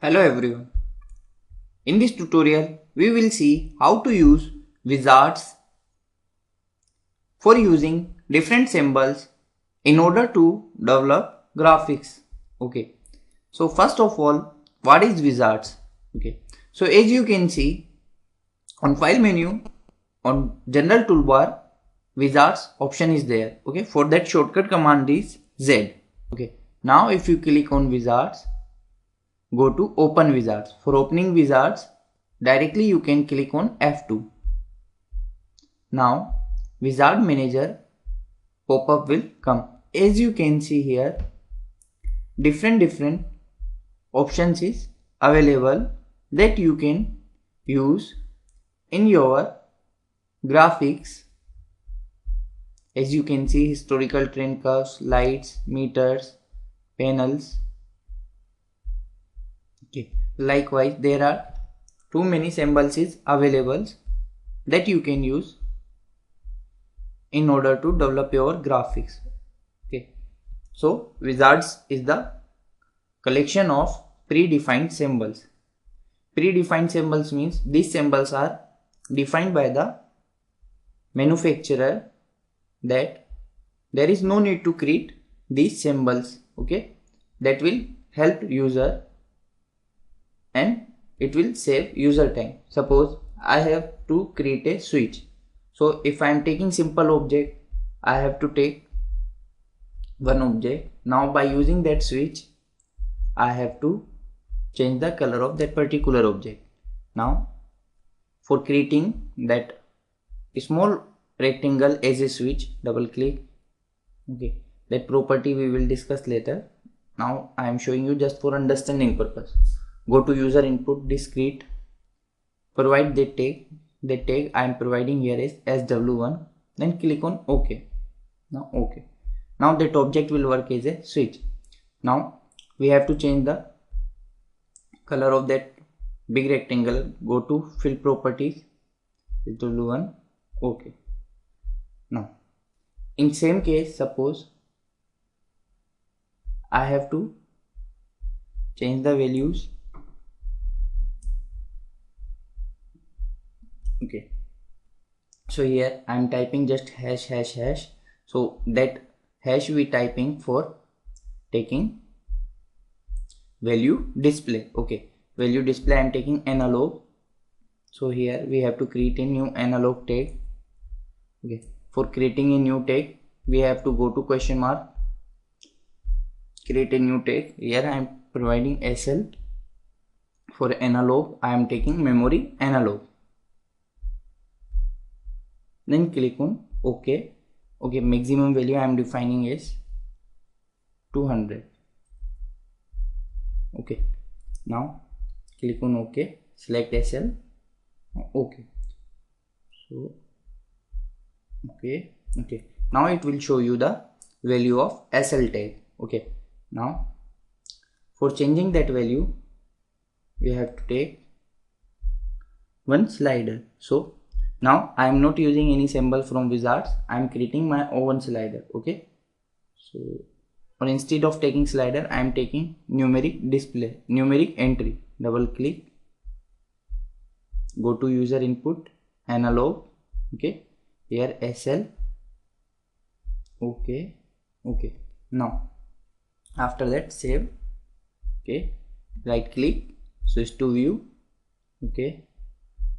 Hello everyone. In this tutorial, we will see how to use wizards for using different symbols in order to develop graphics. Okay. So first of all, what is wizards? Okay. So as you can see on file menu on general toolbar, wizards option is there. Okay. For that shortcut command is Z. Okay. Now if you click on wizards, go to open wizards. For opening wizards, directly you can click on F2. Now wizard manager pop-up will come. As you can see here, different options is available that you can use in your graphics. As you can see, historical trend curves, lights, meters, panels. Okay. Likewise, there are too many symbols is available that you can use in order to develop your graphics. Okay. So wizards is the collection of predefined symbols. Predefined symbols means these symbols are defined by the manufacturer, that there is no need to create these symbols. Okay. That will help user and it will save user time. Suppose I have to create a switch. So if I am taking simple object, I have to take one object. Now by using that switch, I have to change the color of that particular object. Now for creating that small rectangle as a switch, double click. Okay, that property we will discuss later. Now I am showing you just for understanding purpose. Go to user input, discrete, provide the tag. The tag I am providing here is SW1. Then click on OK. Now OK. Now that object will work as a switch. Now we have to change the color of that big rectangle. Go to fill properties, SW1, OK. Now in same case, suppose I have to change the values. Okay, so here I am typing just hash. So that hash we typing for taking value display. Okay, value display I am taking analog. So here we have to create a new analog tag. Okay, for creating a new tag, we have to go to question mark, create a new tag. Here I am providing SL. For analog I am taking memory analog. Then click on OK. Okay, maximum value I am defining is 200. Okay, now click on OK, select SL. Okay, so okay, now it will show you the value of SL tag. Okay, now for changing that value, we have to take one slider. So now I am not using any symbol from wizards. I am creating my own slider. Okay, so or instead of taking slider, I am taking numeric display, numeric entry. Double click, go to user input, analog. Okay, here SL. Okay, now after that save. Okay, right click, switch to view. Okay,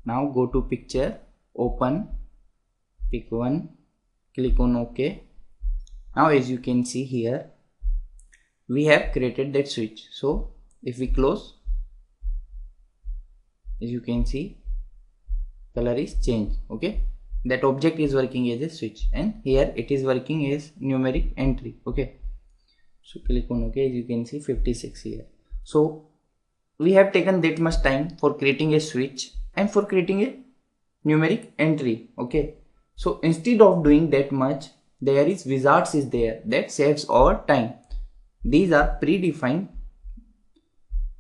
now go to picture, open, pick one, click on OK. Now as you can see here, we have created that switch. So if we close, as you can see, color is changed. Okay, that object is working as a switch and here it is working as numeric entry. Okay, so click on OK. As you can see, 56 here. So we have taken that much time for creating a switch and for creating a numeric entry. Okay, so instead of doing that much, there is wizards is there that saves our time. These are predefined.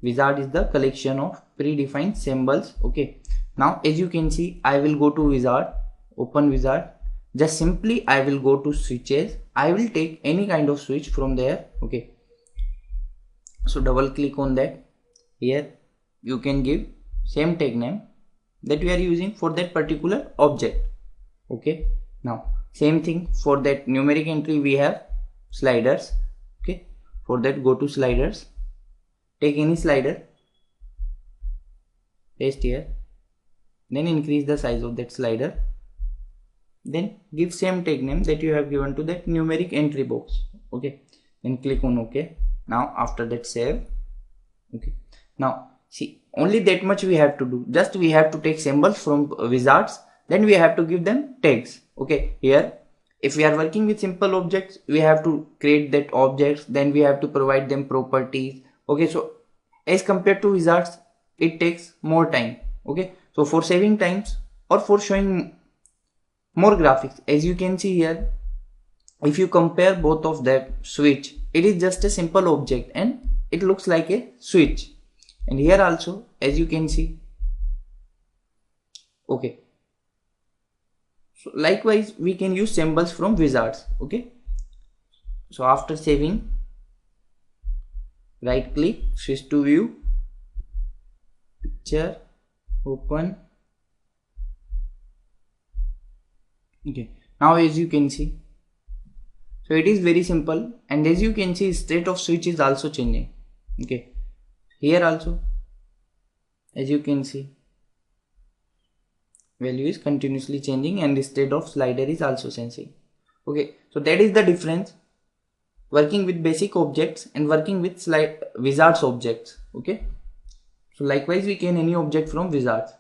Wizard is the collection of predefined symbols. Okay, now as you can see, I will go to wizard, open wizard. Just simply I will go to switches. I will take any kind of switch from there. Okay, so double click on that. here you can give same tag name that we are using for that particular object. Okay, now same thing for that numeric entry, we have sliders. Okay, for that go to sliders, take any slider, paste here, then increase the size of that slider, then give same tag name that you have given to that numeric entry box. Okay, then click on OK. Now after that save. Okay, now see, only that much we have to do. Just we have to take symbols from wizards, then we have to give them tags. Okay, here if we are working with simple objects, we have to create that objects, then we have to provide them properties. Okay, so as compared to wizards, it takes more time. Okay, so for saving times or for showing more graphics, as you can see here, if you compare both of them, switch, it is just a simple object and it looks like a switch. And here also, as you can see. Okay, so likewise we can use symbols from wizards. Okay, so after saving, right click, switch to view, picture, open. Okay, now as you can see, so it is very simple, and as you can see, state of switch is also changing. Okay, here also, as you can see, value is continuously changing and the state of slider is also changing. Okay, so that is the difference working with basic objects and working with wizards objects. Okay, so likewise we can any object from wizards.